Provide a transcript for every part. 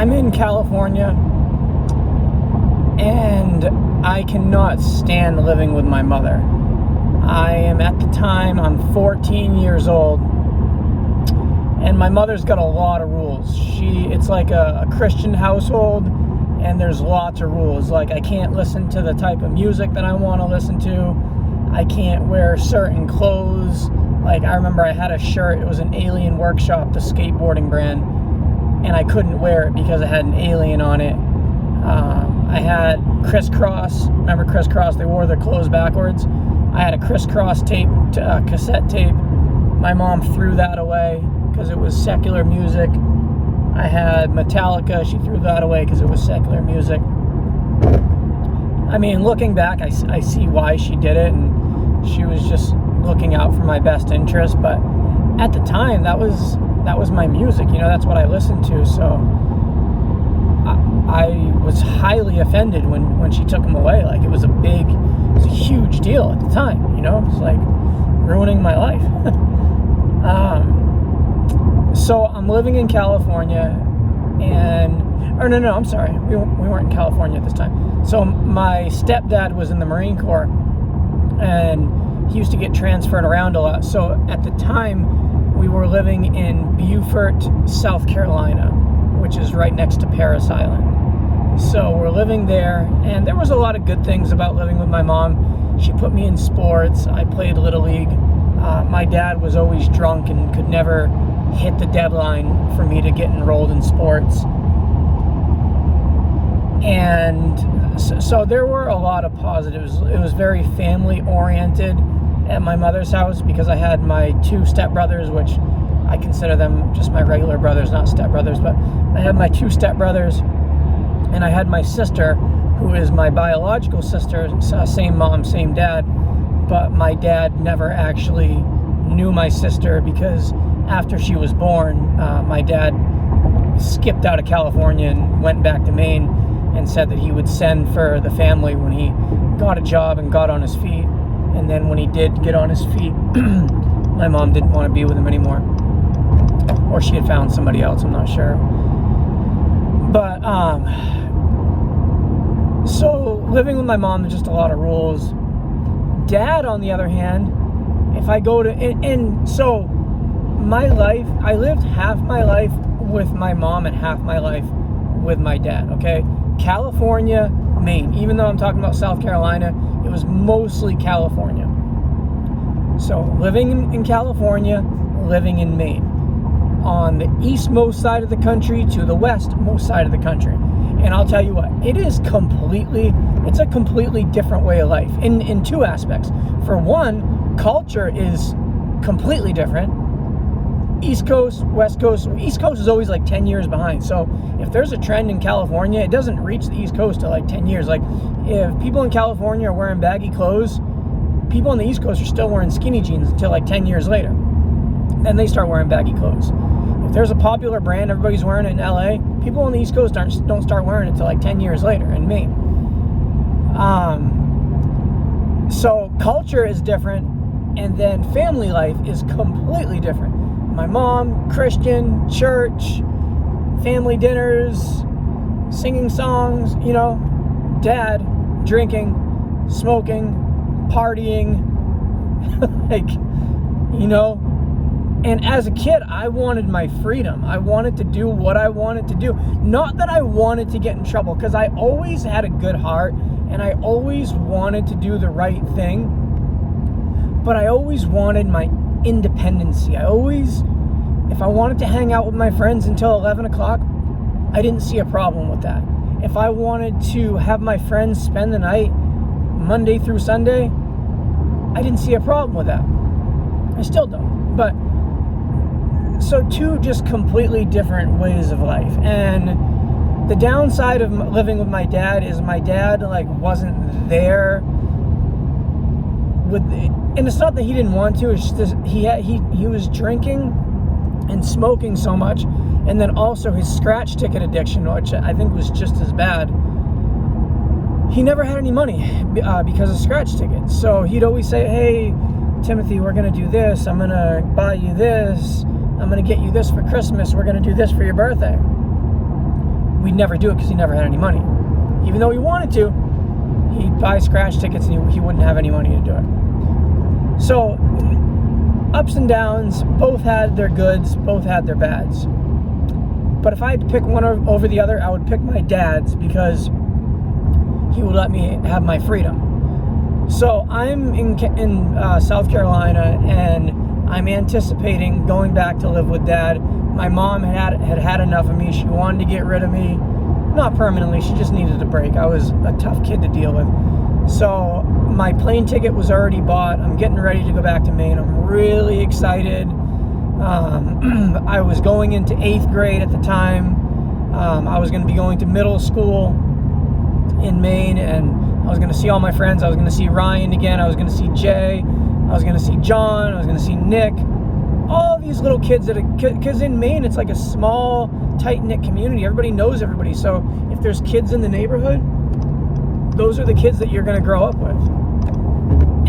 I'm in California, and I cannot stand living with my mother. I'm 14 years old, and my mother's got a lot of rules. It's like a Christian household, and there's lots of rules. Like, I can't listen to the type of music that I want to listen to. I can't wear certain clothes. Like, I remember I had a shirt, it was an Alien Workshop, the skateboarding brand, and I couldn't wear it because it had an alien on it. I had Crisscross. Remember Crisscross? They wore their clothes backwards. I had a Crisscross cassette tape. My mom threw that away because it was secular music. I had Metallica. She threw that away because it was secular music. I mean, looking back, I see why she did it, and she was just looking out for my best interest. But at the time, that was my music. That's what I listened to. So I was highly offended when she took them away. Like, it was a huge deal at the time. It's like ruining my life. So I'm living in California, I'm sorry, we weren't in California at this time. So my stepdad was in the Marine Corps, and he used to get transferred around a lot. So at the time, we were living in Beaufort, South Carolina, which is right next to Parris Island. So we're living there, and there was a lot of good things about living with my mom. She put me in sports. I played Little League. My dad was always drunk and could never hit the deadline for me to get enrolled in sports. And so there were a lot of positives. It was very family oriented at my mother's house because I had my two stepbrothers, which I consider them just my regular brothers, not stepbrothers, but I had my two stepbrothers, and I had my sister, who is my biological sister, same mom, same dad, but my dad never actually knew my sister because after she was born, my dad skipped out of California and went back to Maine and said that he would send for the family when he got a job and got on his feet. And then when he did get on his feet, my mom didn't want to be with him anymore. Or she had found somebody else, I'm not sure. But, so living with my mom, there's just a lot of rules. Dad, on the other hand, if I go to, and so my life, I lived half my life with my mom and half my life with my dad, okay? California, Maine. Even though I'm talking about South Carolina, it was mostly California. So living in California, living in Maine. On the eastmost side of the country to the westmost side of the country. And I'll tell you what, it's a completely different way of life in two aspects. For one, culture is completely different. East Coast, West Coast. East Coast is always like 10 years behind. So if there's a trend in California, it doesn't reach the East Coast till like 10 years. Like, if people in California are wearing baggy clothes, people on the East Coast are still wearing skinny jeans until like 10 years later. Then they start wearing baggy clothes. If there's a popular brand everybody's wearing it in LA, people on the East Coast don't start wearing it until like 10 years later in Maine. So culture is different, and then family life is completely different. My mom, Christian, church, family dinners, singing songs, dad, drinking, smoking, partying, and as a kid, I wanted my freedom. I wanted to do what I wanted to do. Not that I wanted to get in trouble, because I always had a good heart, and I always wanted to do the right thing, but I always wanted my independency. If I wanted to hang out with my friends until 11 o'clock, I didn't see a problem with that. If I wanted to have my friends spend the night Monday through Sunday, I didn't see a problem with that. I still don't. But so two just completely different ways of life. And the downside of living with my dad is my dad wasn't there and it's not that he didn't want to, it's just he was drinking and smoking so much, and then also his scratch ticket addiction, which I think was just as bad. He never had any money because of scratch tickets. So he'd always say, hey, Timothy, we're going to do this. I'm going to buy you this. I'm going to get you this for Christmas. We're going to do this for your birthday. we'd never do it because he never had any money. Even though he wanted to, he'd buy scratch tickets and he wouldn't have any money to do it. So, ups and downs, both had their goods, both had their bads. But if I had to pick one over the other, I would pick my dad's because he would let me have my freedom. So I'm in South Carolina, and I'm anticipating going back to live with Dad. My mom had enough of me. She wanted to get rid of me. Not permanently, she just needed a break. I was a tough kid to deal with. So my plane ticket was already bought. I'm getting ready to go back to Maine. I'm really excited. I was going into 8th grade at the time. I was going to be going to middle school in Maine, and I was going to see all my friends. I was going to see Ryan again. I was going to see Jay. I was going to see John. I was going to see Nick. All these little kids because in Maine, it's like a small, tight-knit community. Everybody knows everybody. So if there's kids in the neighborhood, those are the kids that you're going to grow up with.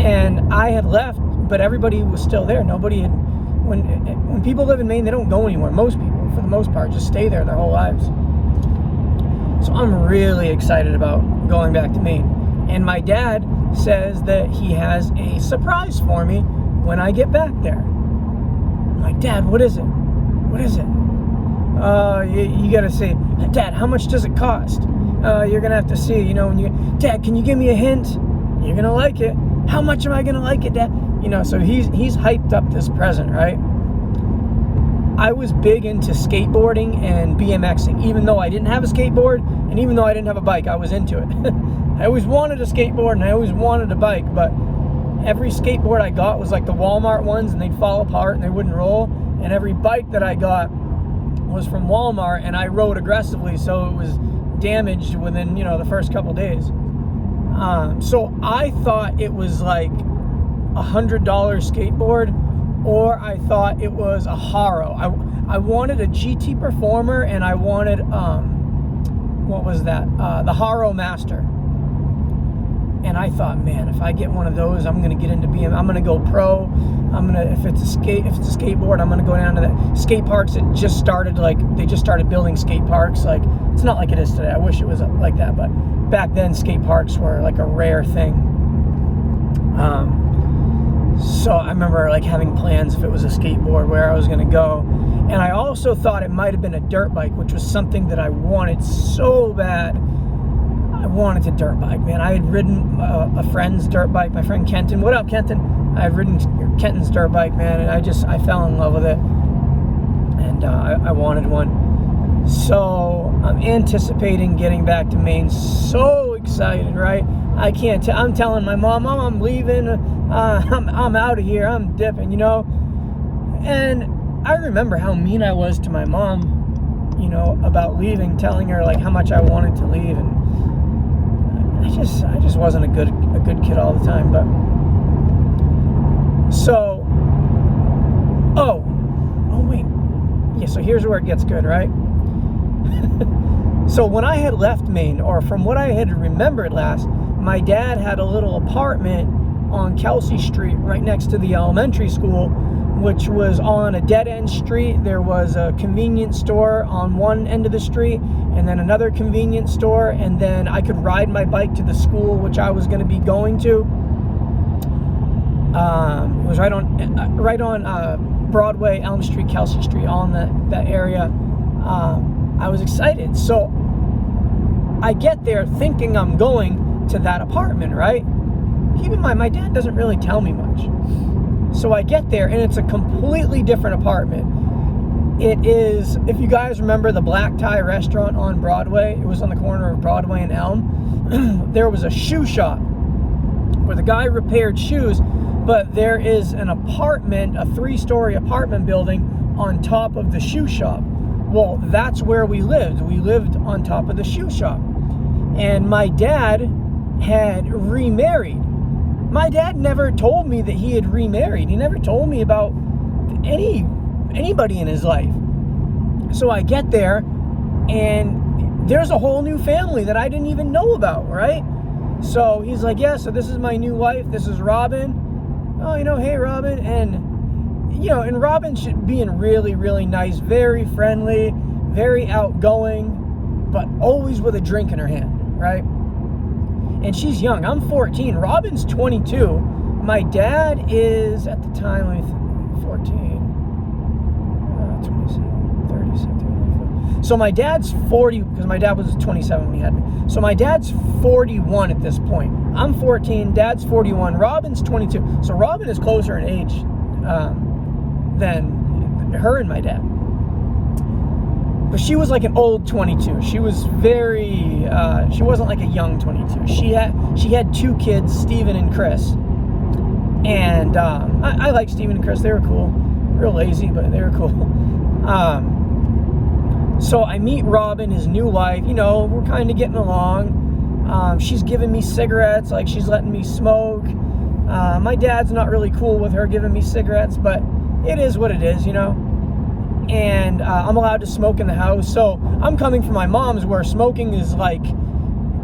And I had left, but everybody was still there. Nobody had... When people live in Maine, they don't go anywhere. Most people, for the most part, just stay there their whole lives. So I'm really excited about going back to Maine. And my dad says that he has a surprise for me when I get back there. I'm like, Dad, what is it? What is it? You gotta say, Dad, how much does it cost? You're gonna have to see, Dad, can you give me a hint? You're gonna like it. How much am I gonna like it, Dad? So he's hyped up this present, right? I was big into skateboarding and BMXing. Even though I didn't have a skateboard, and even though I didn't have a bike, I was into it. I always wanted a skateboard, and I always wanted a bike, but every skateboard I got was like the Walmart ones, and they'd fall apart, and they wouldn't roll. And every bike that I got was from Walmart, and I rode aggressively, so it was damaged within, the first couple days. So I thought it was like $100 skateboard, or I thought it was a Haro. I wanted a GT Performer, and I wanted what was that? The Haro Master. And I thought, man, if I get one of those, I'm gonna get into BM. I'm gonna go pro. If it's a skateboard, I'm gonna go down to the skate parks that just started. They just started building skate parks. It's not like it is today. I wish it was like that, but back then skate parks were like a rare thing. So I remember having plans if it was a skateboard where I was going to go. And I also thought it might have been a dirt bike, which was something that I wanted so bad. I wanted a dirt bike, man. I had ridden a friend's dirt bike, my friend Kenton. What up, Kenton? I had ridden Kenton's dirt bike, man, and I fell in love with it. And I wanted one. So I'm anticipating getting back to Maine. So excited, right? I can't I'm telling my mom, I'm leaving. I'm out of here. I'm dipping, And I remember how mean I was to my mom, about leaving, telling her how much I wanted to leave, and I just wasn't a good kid all the time. But so, oh wait, yeah. So here's where it gets good, right? So when I had left Maine, or from what I had remembered last, my dad had a little apartment on Kelsey Street right next to the elementary school, which was on a dead-end street. There was a convenience store on one end of the street, and then another convenience store, and then I could ride my bike to the school which I was going to be going to. It was right on Broadway, Elm Street, Kelsey Street, all in that area. I was excited. So I get there thinking I'm going to that apartment, right? Keep in mind, my dad doesn't really tell me much. So I get there, and it's a completely different apartment. It is, if you guys remember the Black Tie restaurant on Broadway, it was on the corner of Broadway and Elm. There was a shoe shop where the guy repaired shoes, but there is an apartment, a 3-story apartment building on top of the shoe shop. Well, that's where we lived. We lived on top of the shoe shop. And my dad had remarried. My dad never told me that he had remarried. He never told me about anybody in his life. So I get there, and there's a whole new family that I didn't even know about, right? So he's like, yeah, so this is my new wife. This is Robin. Oh, hey, Robin. And Robin's being really, really nice, very friendly, very outgoing. but always with a drink in her hand, right? And she's young. I'm 14. Robin's 22. My dad is, at the time, 14, 27, 37. So my dad's 40, because my dad was 27 when he had me. So my dad's 41 at this point. I'm 14, dad's 41, Robin's 22. So Robin is closer in age than her and my dad. But she was like an old 22. She was very, she wasn't like a young 22. She had 2 kids, Steven and Chris. And I like Steven and Chris. They were cool. Real lazy, but they were cool. So I meet Robin, his new wife. You know, we're kind of getting along. She's giving me cigarettes, like she's letting me smoke. My dad's not really cool with her giving me cigarettes, but it is what it is, you know. And I'm allowed to smoke in the house. So I'm coming from my mom's, where smoking is like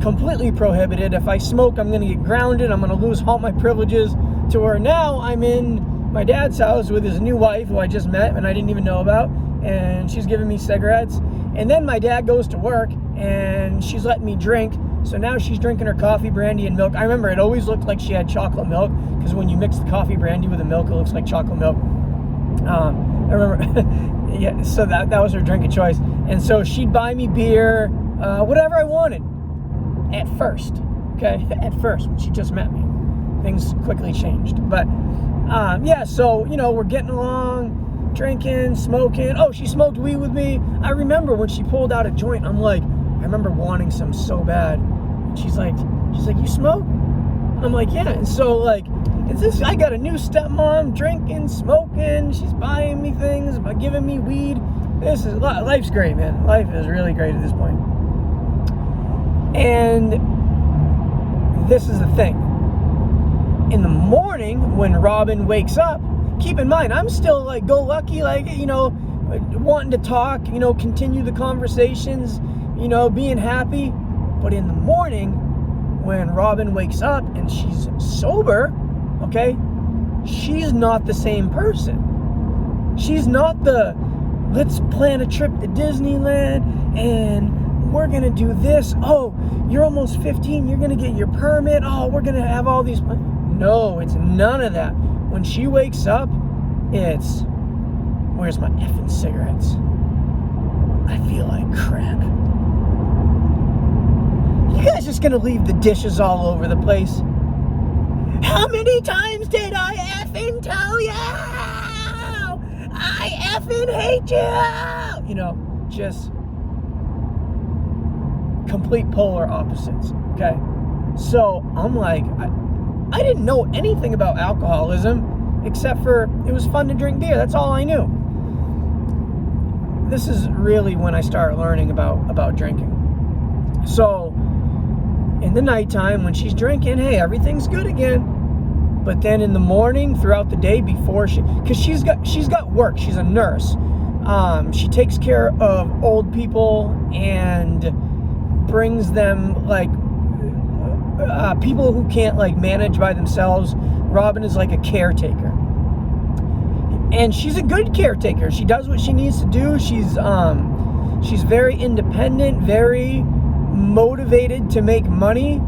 completely prohibited. If I smoke, I'm going to get grounded. I'm going to lose all my privileges. To where now I'm in my dad's house with his new wife, who I just met and I didn't even know about, and she's giving me cigarettes. And then my dad goes to work and she's letting me drink. So now she's drinking her coffee, brandy, and milk. I remember it always looked like she had chocolate milk, because when you mix the coffee brandy with the milk, it looks like chocolate milk. I remember, yeah, so that was her drink of choice. And so she'd buy me beer, whatever I wanted, at first, okay? At first, when she just met me. Things quickly changed. But, yeah, so, you know, we're getting along, drinking, smoking. Oh, she smoked weed with me. I remember when she pulled out a joint, I'm like, I remember wanting some so bad. And she's like, you smoke? I'm like, yeah. And so, like, I got a new stepmom, drinking, smoking. She's buying me things, giving me weed. Life's great, man. Life is really great at this point. And this is the thing. In the morning, when Robin wakes up, keep in mind, I'm still like go-lucky, like, you know, wanting to talk, you know, continue the conversations, you know, being happy. But in the morning, when Robin wakes up and she's sober, okay, she's not the same person. She's not the, let's plan a trip to Disneyland and we're going to do this. Oh, you're almost 15. You're going to get your permit. Oh, we're going to have all these. No, it's none of that. When she wakes up, it's, where's my effing cigarettes? I feel like crap. You guys just gonna leave the dishes all over the place? How many times did I effing tell you? I effing hate you! You know, just complete polar opposites, okay? So I'm like, I didn't know anything about alcoholism except for it was fun to drink beer. That's all I knew. This is really when I started learning about drinking. So in the nighttime when she's drinking, hey, everything's good again. But then in the morning, throughout the day, before because she's got work. She's a nurse. She takes care of old people and brings them like people who can't like manage by themselves. Robin is like a caretaker, and she's a good caretaker. She does what she needs to do. She's very independent, very motivated to make money,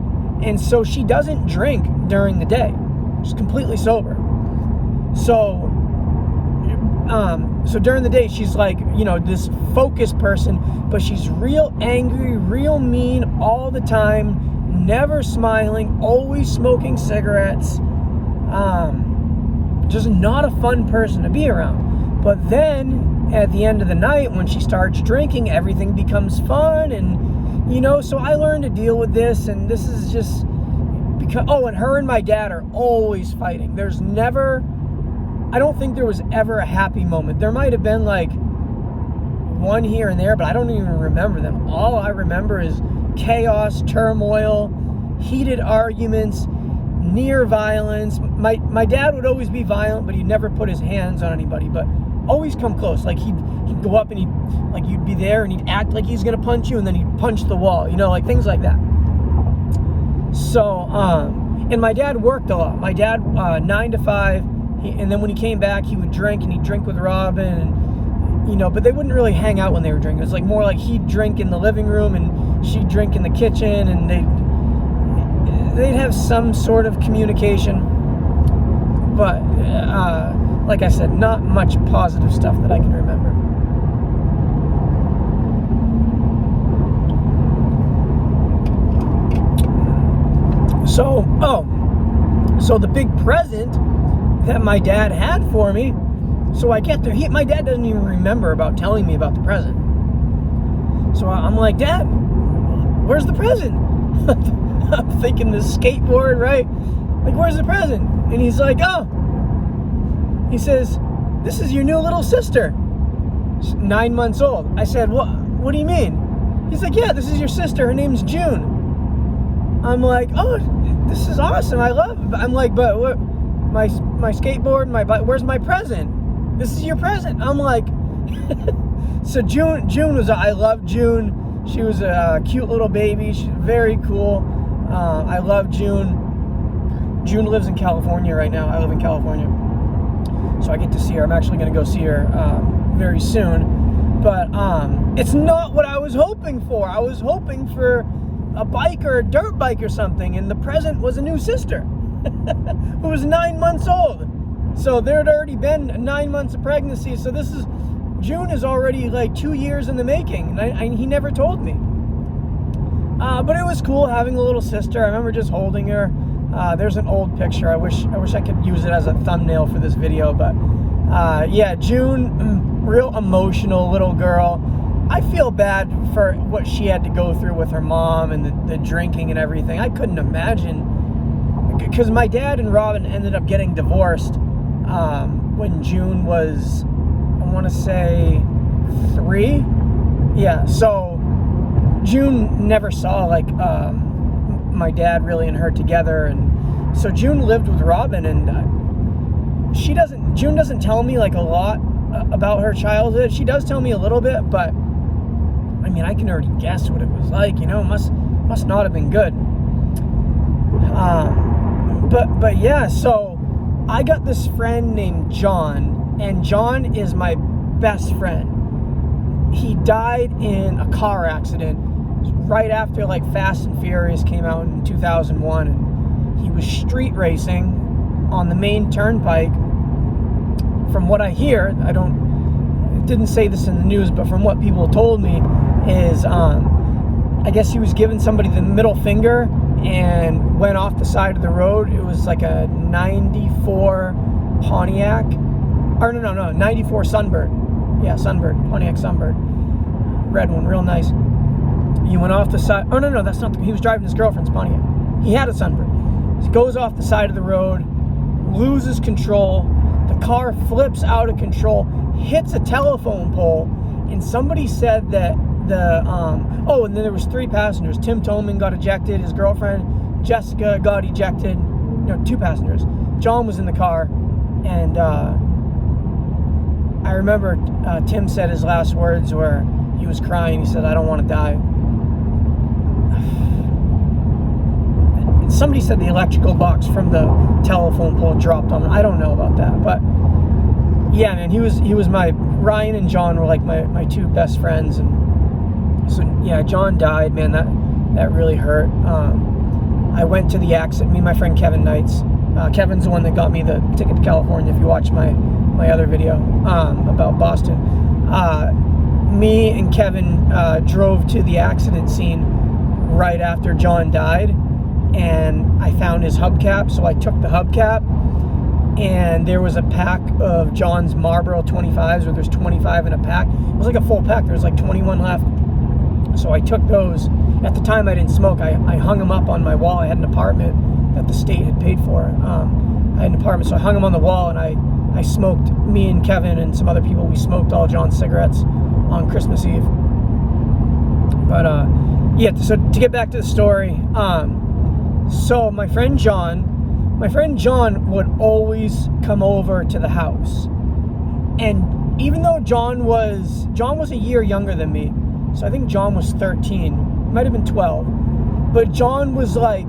and so she doesn't drink during the day. She's completely sober. So during the day, she's like, you know, this focused person, but she's real angry, real mean all the time. Never smiling, always smoking cigarettes. Just not a fun person to be around. But then at the end of the night, when she starts drinking, everything becomes fun. And, you know, so I learned to deal with this. And this is just because, and her and my dad are always fighting. There's never, I don't think there was ever a happy moment. There might have been like one here and there, but I don't even remember them. All I remember is chaos, turmoil, heated arguments, near violence. My dad would always be violent, but he'd never put his hands on anybody, but always come close. Like he'd go up and you'd be there and he'd act like he's gonna punch you, and then he'd punch the wall, you know, like things like that. So, and my dad worked a lot. My dad, 9 to 5, and then when he came back, he would drink, and he'd drink with Robin, and, you but they wouldn't really hang out when they were drinking. It was like more like he'd drink in the living room and she'd drink in the kitchen, and they'd have some sort of communication. But like I said, not much positive stuff that I can remember. So the big present that my dad had for me, so I get there. My dad doesn't even remember about telling me about the present. So I'm like, Dad, where's the present? I'm thinking the skateboard, right? Like, where's the present? And he's like, he says, this is your new little sister. She's 9 months old. I said, what do you mean? He's like, yeah, this is your sister. Her name's June. I'm like, oh, this is awesome. I love it. I'm like, but what? My skateboard, my bike, where's my present? This is your present. I'm like, so June was, I love June. She was a cute little baby. She's very cool. I love June. June lives in California right now. I live in California. So I get to see her. I'm actually going to go see her very soon. But it's not what I was hoping for. I was hoping for a bike or a dirt bike or something, and the present was a new sister who was 9 months old. So there had already been 9 months of pregnancy. So June is already like 2 years in the making, and he never told me. But it was cool having a little sister. I remember just holding her. There's an old picture. I wish I could use it as a thumbnail for this video. But yeah, June, real emotional little girl. I feel bad for what she had to go through with her mom and the drinking and everything. I couldn't imagine, because my dad and Robin ended up getting divorced when June was, I want to say 3. Yeah, so June never saw like my dad really and her together, and so June lived with Robin, and June doesn't tell me like a lot about her childhood. She does tell me a little bit, but I mean, I can already guess what it was like, must not have been good. But yeah, so I got this friend named John, and John is my best friend. He died in a car accident right after like Fast and Furious came out in 2001, and he was street racing on the main turnpike. From what I hear, it didn't say this in the news, but from what people told me is, I guess he was giving somebody the middle finger and went off the side of the road. It was like a 94 Pontiac, or no, 94 Sunbird. Yeah, Sunbird, Pontiac Sunbird. Red one, real nice. He went off the side. Oh, no, that's not he was driving his girlfriend's Pontiac. He had a Sunbird. He goes off the side of the road, loses control. The car flips out of control, hits a telephone pole, and somebody said that and then there was 3 passengers. Tim Toman got ejected. His girlfriend, Jessica, got ejected. 2 passengers. John was in the car, and I remember Tim said his last words were, he was crying. He said, I don't want to die. Somebody said the electrical box from the telephone pole dropped on him. I don't know about that, but yeah, man, he was Ryan and John were like my 2 best friends, and so yeah, John died, man. That really hurt. I went to the accident. Me and my friend Kevin Knights. Kevin's the one that got me the ticket to California. If you watch my other video about Boston, me and Kevin drove to the accident scene right after John died, and I found his hubcap. So I took the hubcap, and there was a pack of John's Marlboro 25s, where there's 25 in a pack. It was like a full pack. There was like 21 left. So I took those. At the time I didn't smoke. I hung them up on my wall. I had an apartment that the state had paid for. I had an apartment, so I hung them on the wall, and I smoked, me and Kevin and some other people, we smoked all John's cigarettes on Christmas Eve. But yeah, so to get back to the story, so my friend John would always come over to the house. And even though John was a year younger than me, so I think John was 13, might have been 12, but John was like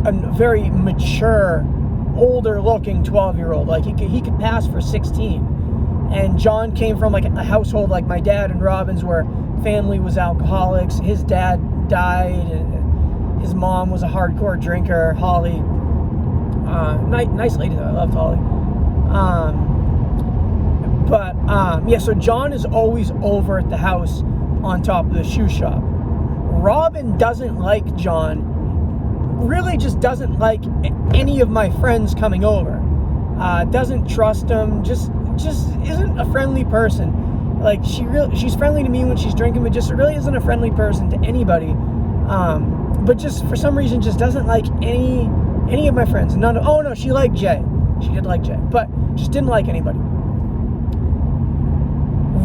a very mature, older looking 12-year-old. Like he could pass for 16. And John came from like a household like my dad and Robin's, where family was alcoholics. His dad died, and his mom was a hardcore drinker, Holly. Nice lady though, I loved Holly. Yeah, so John is always over at the house on top of the shoe shop. Robin doesn't like John, really just doesn't like any of my friends coming over. Doesn't trust him, just isn't a friendly person. Like, she's friendly to me when she's drinking, but just really isn't a friendly person to anybody. But just for some reason just doesn't like any of my friends. Oh no, she liked Jay. She did like Jay, but just didn't like anybody.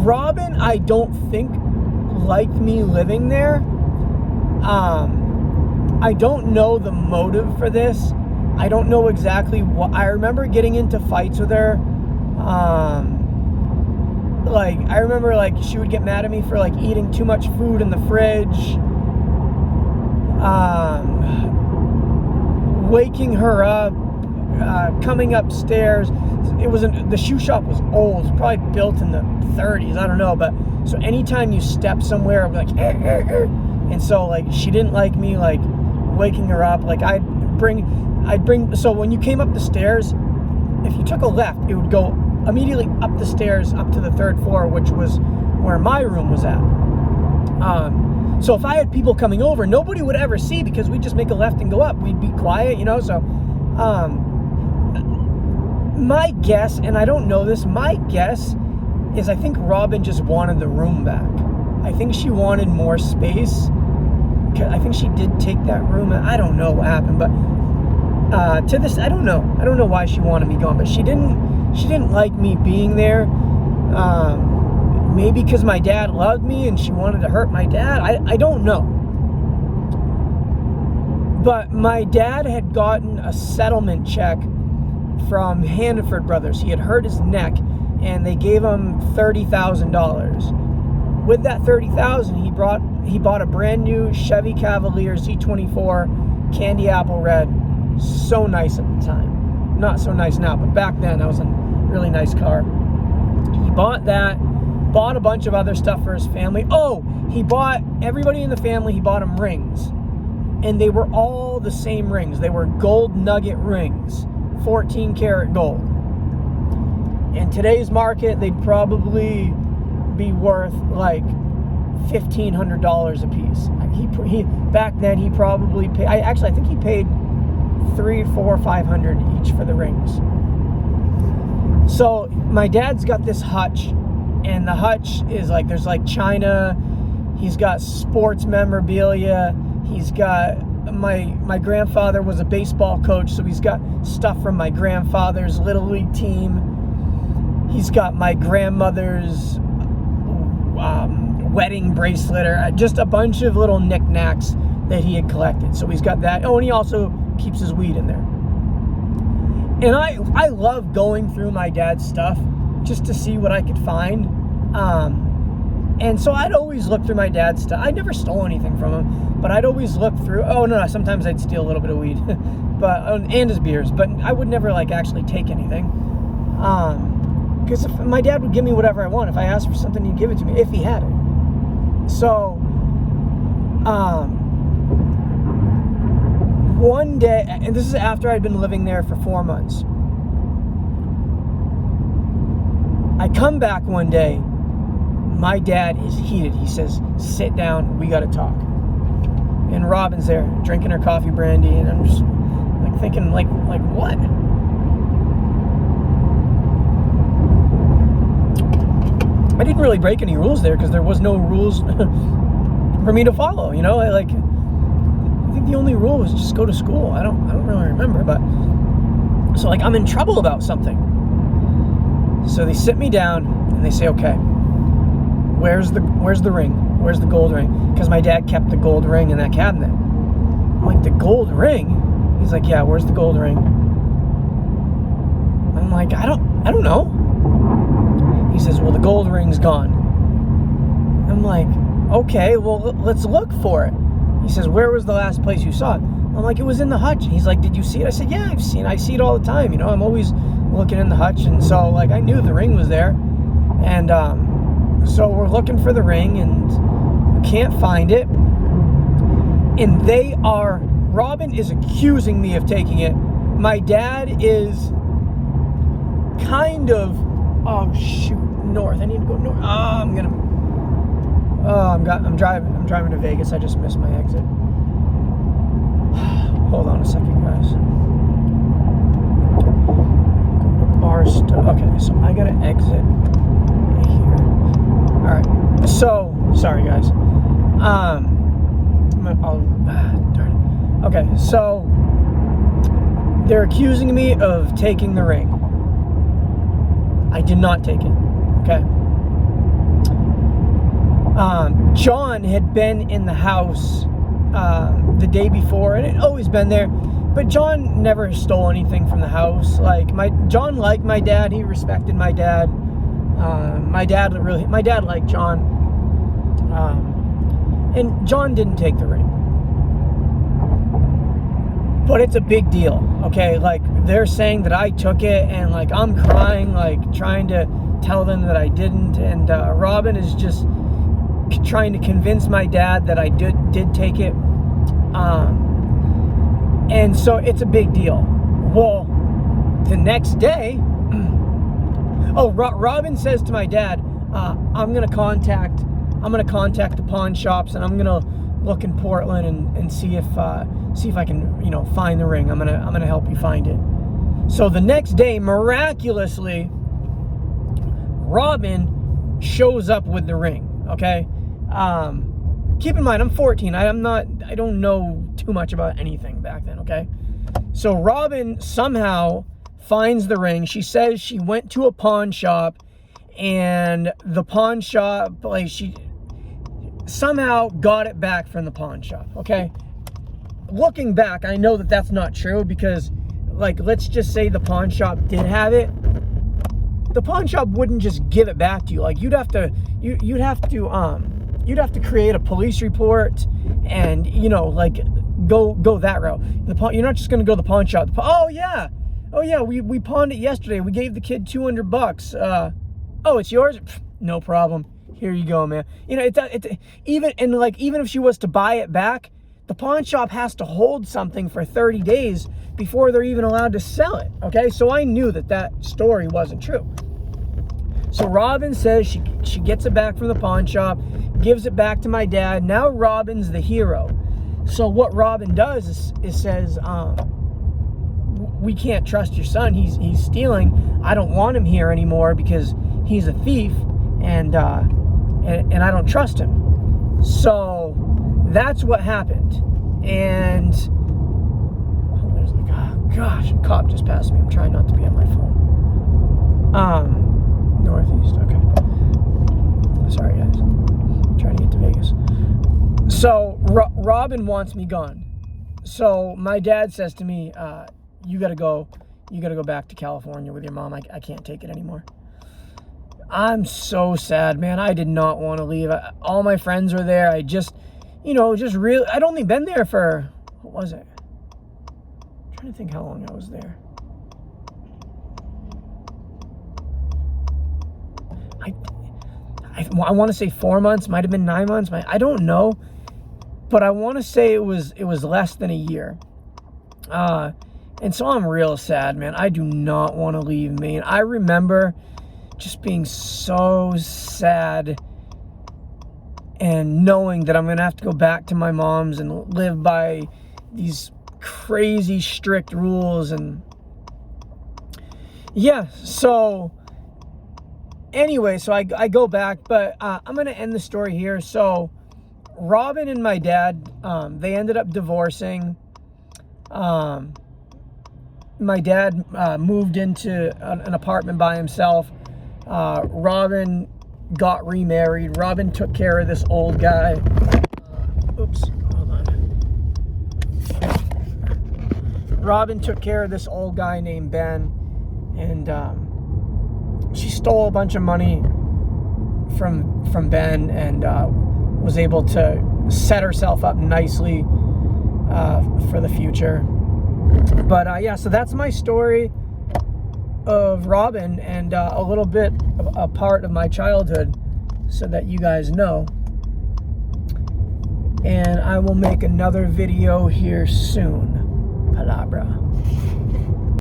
Robin, I don't think, liked me living there. I don't know the motive for this. I don't know exactly what. I remember getting into fights with her. I remember she would get mad at me for eating too much food in the fridge. Waking her up, coming upstairs. The shoe shop was old. It was probably built in the 30s. I don't know, but so anytime you step somewhere, I'd be like, and so she didn't like me waking her up. I'd bring. So when you came up the stairs, if you took a left, it would go immediately up the stairs up to the 3rd floor, which was where my room was at. So if I had people coming over, nobody would ever see, because we'd just make a left and go up. We'd be quiet, so my guess, and I don't know this, my guess is I think Robin just wanted the room back. I think she wanted more space. I think she did take that room. I don't know what happened, but to this, I don't know why she wanted me gone, but she didn't like me being there. Maybe because my dad loved me and she wanted to hurt my dad. I don't know. But my dad had gotten a settlement check from Hannaford Brothers. He had hurt his neck, and they gave him $30,000. With that $30,000, he bought a brand new Chevy Cavalier Z24 candy apple red. So nice at the time. Not so nice now, but back then that was a really nice car. He bought that, bought a bunch of other stuff for his family. Oh, he bought everybody in the family, he bought them rings. And they were all the same rings. They were gold nugget rings, 14 karat gold. In today's market, they'd probably be worth $1,500 a piece. He back then he probably paid. I think he paid $300, $400, $500 each for the rings. So my dad's got this hutch, and the hutch is there's china. He's got sports memorabilia. He's got my grandfather was a baseball coach, so he's got stuff from my grandfather's little league team. He's got my grandmother's wedding bracelet, or just a bunch of little knickknacks that he had collected. So he's got that. Oh, and he also keeps his weed in there. And I love going through my dad's stuff just to see what I could find. And so I'd always look through my dad's stuff. I never stole anything from him, but I'd always look through. Oh no, sometimes I'd steal a little bit of weed, and his beers, but I would never actually take anything. Because if my dad would give me whatever I want. If I asked for something, he'd give it to me if he had it. So, one day, and this is after I'd been living there for 4 months. I come back one day. My dad is heated. He says, "Sit down, we gotta talk." And Robin's there drinking her coffee brandy, and I'm just thinking what? I didn't really break any rules there, because there was no rules for me to follow, I think the only rule was just go to school. I don't really remember, but so I'm in trouble about something. So they sit me down and they say, "Okay, where's the ring? Where's the gold ring?" Because my dad kept the gold ring in that cabinet. I'm like, "The gold ring?" He's like, "Yeah, where's the gold ring?" I'm like, I don't know. He says, "Well, the gold ring's gone." I'm like, "Okay, well, let's look for it." He says, "Where was the last place you saw it?" I'm like, "It was in the hutch." He's like, "Did you see it?" I said, "Yeah, I see it all the time. I'm always looking in the hutch." And so, I knew the ring was there. And so we're looking for the ring and we can't find it. And Robin is accusing me of taking it. My dad is kind of, oh shoot, north. I need to go north. I'm driving to Vegas. I just missed my exit. Hold on a second, guys. Okay, so I gotta exit here. All right. So sorry, guys. Darn it. Okay, so they're accusing me of taking the ring. I did not take it. Okay. John had been in the house the day before, and it had always been there. But John never stole anything from the house. John liked my dad. He respected my dad. My dad liked John. And John didn't take the ring. But it's a big deal, okay? Like, they're saying that I took it, and like I'm crying, like trying to tell them that I didn't. And Robin is just trying to convince my dad that I did take it. And so it's a big deal. Well, the next day, Robin says to my dad, I'm gonna contact the pawn shops, and I'm gonna look in Portland and see if I can, find the ring. I'm gonna help you find it. So the next day, miraculously, Robin shows up with the ring. Okay. Keep in mind, I'm 14. I don't know too much about anything back then, okay? So Robin somehow finds the ring. She says she went to a pawn shop, and the pawn shop, she somehow got it back from the pawn shop, okay? Looking back, I know that that's not true, because, let's just say the pawn shop did have it. The pawn shop wouldn't just give it back to you. You'd have to create a police report and, go that route. You're not just going to go to the pawn shop. Oh yeah, we pawned it yesterday. We gave the kid $200. Oh, it's yours? No problem. Here you go, man. Even if she was to buy it back, the pawn shop has to hold something for 30 days before they're even allowed to sell it. Okay, so I knew that story wasn't true. So Robin says she gets it back from the pawn shop, gives it back to my dad. Now Robin's the hero. So what Robin does is says, we can't trust your son. He's stealing. I don't want him here anymore because he's a thief, and I don't trust him. So that's what happened. And gosh, a cop just passed me. I'm trying not to be on my phone. Northeast, okay. Sorry, guys. I'm trying to get to Vegas. So Robin wants me gone. So my dad says to me, you gotta go back to California with your mom. I can't take it anymore. I'm so sad, man. I did not want to leave. All my friends were there. I'd only been there for, what was it? I'm trying to think how long I was there. I want to say 4 months, might have been 9 months. I don't know, but I want to say it was less than a year. And so I'm real sad, man. I do not want to leave Maine. I remember just being so sad and knowing that I'm going to have to go back to my mom's and live by these crazy strict rules. And yeah, so anyway, so I go back, but I'm going to end the story here. So Robin and my dad, they ended up divorcing. My dad moved into an apartment by himself. Robin got remarried. Robin took care of this old guy. Hold on. Robin took care of this old guy named Ben, and she stole a bunch of money from Ben, and was able to set herself up nicely for the future. But yeah, so that's my story. of Robin and a little bit of a part of my childhood so that you guys know. And I will make another video here soon. Palabra.